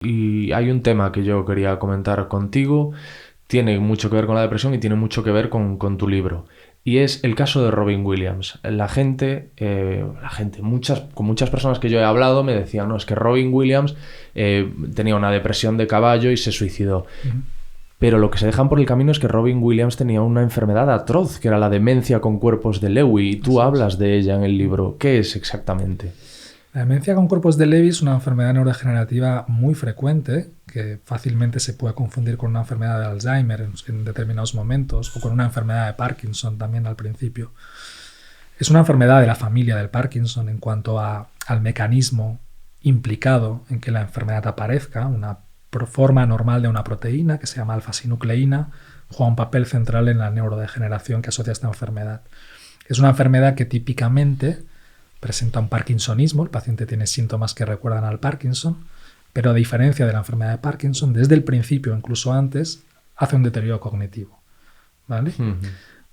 Y hay un tema que yo quería comentar contigo, tiene mucho que ver con la depresión y tiene mucho que ver con tu libro. Y es el caso de Robin Williams. Con muchas personas que yo he hablado me decían, no, es que Robin Williams tenía una depresión de caballo y se suicidó. Ujú. Pero lo que se dejan por el camino es que Robin Williams tenía una enfermedad atroz, que era la demencia con cuerpos de Lewy, y tú hablas de ella en el libro. ¿Qué es exactamente? La demencia con cuerpos de Lewy es una enfermedad neurodegenerativa muy frecuente que fácilmente se puede confundir con una enfermedad de Alzheimer en determinados momentos o con una enfermedad de Parkinson también al principio. Es una enfermedad de la familia del Parkinson en cuanto al mecanismo implicado en que la enfermedad aparezca. Una forma normal de una proteína que se llama alfa-sinucleína juega un papel central en la neurodegeneración que asocia a esta enfermedad. Es una enfermedad que típicamente presenta un parkinsonismo, el paciente tiene síntomas que recuerdan al Parkinson, pero a diferencia de la enfermedad de Parkinson, desde el principio, incluso antes, hace un deterioro cognitivo, ¿vale?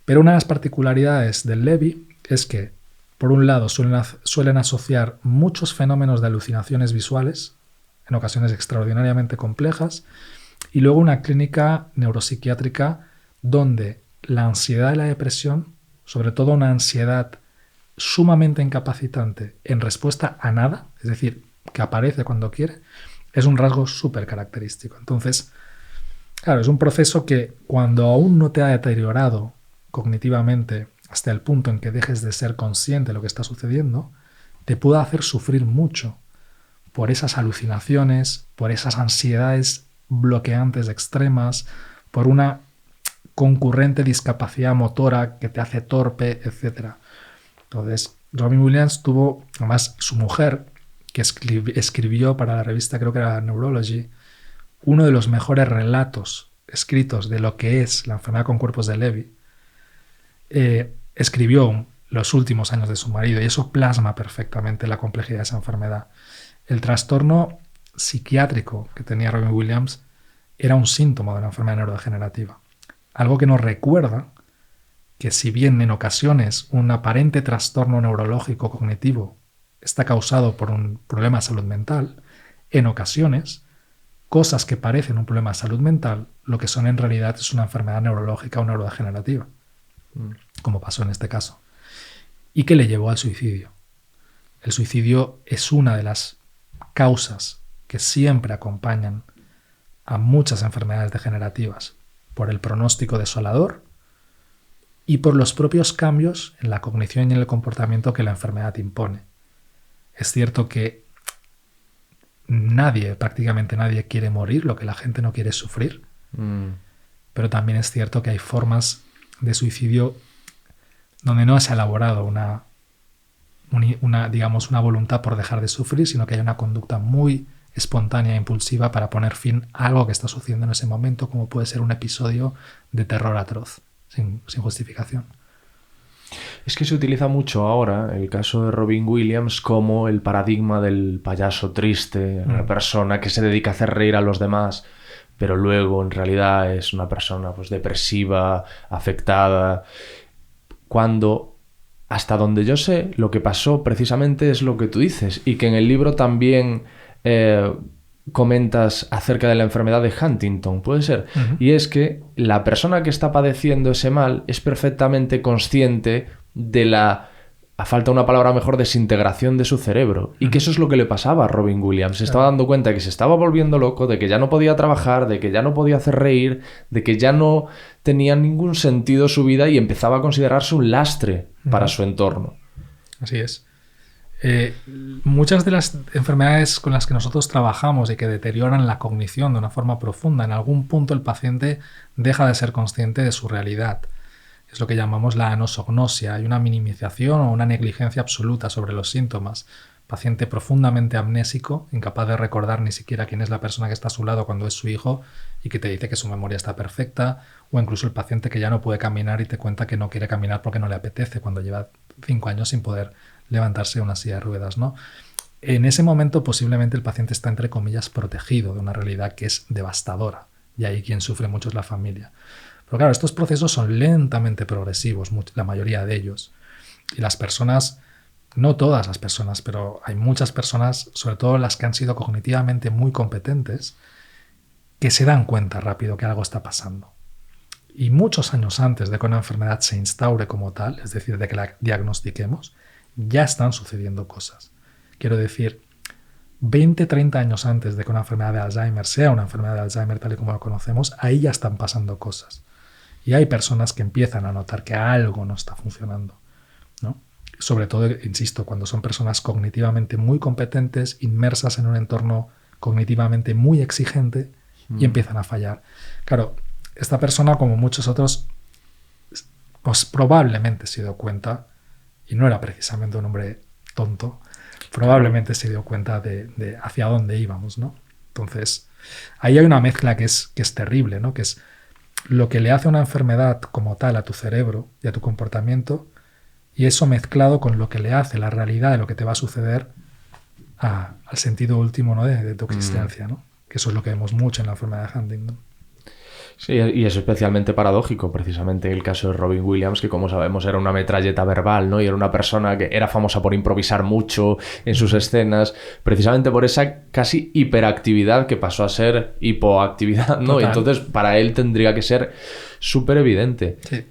Pero una de las particularidades del Lewy es que, por un lado, suelen asociar muchos fenómenos de alucinaciones visuales, en ocasiones extraordinariamente complejas, y luego una clínica neuropsiquiátrica donde la ansiedad y la depresión, sobre todo una ansiedad sumamente incapacitante en respuesta a nada, es decir, que aparece cuando quiere, es un rasgo súper característico. Entonces, claro, es un proceso que cuando aún no te ha deteriorado cognitivamente hasta el punto en que dejes de ser consciente de lo que está sucediendo, te puede hacer sufrir mucho por esas alucinaciones, por esas ansiedades bloqueantes extremas, por una concurrente discapacidad motora que te hace torpe, etc. Entonces, Robin Williams tuvo, además, su mujer, que escribió para la revista, creo que era Neurology, uno de los mejores relatos escritos de lo que es la enfermedad con cuerpos de Lewy, escribió los últimos años de su marido, y eso plasma perfectamente la complejidad de esa enfermedad. El trastorno psiquiátrico que tenía Robin Williams era un síntoma de la enfermedad neurodegenerativa. Algo que nos recuerda que, si bien en ocasiones un aparente trastorno neurológico cognitivo está causado por un problema de salud mental, en ocasiones cosas que parecen un problema de salud mental lo que son en realidad es una enfermedad neurológica o neurodegenerativa, como pasó en este caso, y que le llevó al suicidio. El suicidio es una de las causas que siempre acompañan a muchas enfermedades degenerativas por el pronóstico desolador y por los propios cambios en la cognición y en el comportamiento que la enfermedad impone. Es cierto que prácticamente nadie quiere morir, lo que la gente no quiere es sufrir, pero también es cierto que hay formas de suicidio donde no se ha elaborado una voluntad por dejar de sufrir, sino que hay una conducta muy espontánea e impulsiva para poner fin a algo que está sucediendo en ese momento, como puede ser un episodio de terror atroz, sin justificación. Es que se utiliza mucho ahora el caso de Robin Williams como el paradigma del payaso triste, una persona que se dedica a hacer reír a los demás, pero luego en realidad es una persona pues depresiva, afectada, cuando, hasta donde yo sé, lo que pasó precisamente es lo que tú dices, y que en el libro también comentas acerca de la enfermedad de Huntington, ¿puede ser? Y es que la persona que está padeciendo ese mal es perfectamente consciente de la, a falta una palabra mejor, desintegración de su cerebro, y que eso es lo que le pasaba a Robin Williams. Se estaba dando cuenta de que se estaba volviendo loco, de que ya no podía trabajar, de que ya no podía hacer reír, de que ya no tenía ningún sentido su vida y empezaba a considerarse un lastre para su entorno. Así es. Muchas de las enfermedades con las que nosotros trabajamos y que deterioran la cognición de una forma profunda, en algún punto el paciente deja de ser consciente de su realidad. Es lo que llamamos la anosognosia. Hay una minimización o una negligencia absoluta sobre los síntomas. Paciente profundamente amnésico, incapaz de recordar ni siquiera quién es la persona que está a su lado cuando es su hijo y que te dice que su memoria está perfecta, o incluso el paciente que ya no puede caminar y te cuenta que no quiere caminar porque no le apetece cuando lleva 5 años sin poder levantarse de una silla de ruedas, ¿no? En ese momento posiblemente el paciente está, entre comillas, protegido de una realidad que es devastadora, y ahí quien sufre mucho es la familia. Pero claro, estos procesos son lentamente progresivos, la mayoría de ellos, y las personas no todas las personas, pero hay muchas personas, sobre todo las que han sido cognitivamente muy competentes, que se dan cuenta rápido que algo está pasando. Y muchos años antes de que una enfermedad se instaure como tal, es decir, de que la diagnostiquemos, ya están sucediendo cosas. Quiero decir, 20, 30 años antes de que una enfermedad de Alzheimer sea una enfermedad de Alzheimer tal y como la conocemos, ahí ya están pasando cosas. Y hay personas que empiezan a notar que algo no está funcionando, ¿no? Sobre todo, insisto, cuando son personas cognitivamente muy competentes, inmersas en un entorno cognitivamente muy exigente y empiezan a fallar. Claro, esta persona, como muchos otros, pues probablemente se dio cuenta, y no era precisamente un hombre tonto, probablemente se dio cuenta de hacia dónde íbamos, ¿no? Entonces, ahí hay una mezcla que es terrible, ¿no? Que es lo que le hace una enfermedad como tal a tu cerebro y a tu comportamiento, y eso mezclado con lo que le hace la realidad de lo que te va a suceder al sentido último, ¿no? de tu existencia, ¿no? Que eso es lo que vemos mucho en la enfermedad de Huntington. Sí, y es especialmente paradójico, precisamente el caso de Robin Williams, que como sabemos era una metralleta verbal, ¿no? Y era una persona que era famosa por improvisar mucho en sus escenas, precisamente por esa casi hiperactividad que pasó a ser hipoactividad, ¿no? Y entonces para él tendría que ser súper evidente. Sí.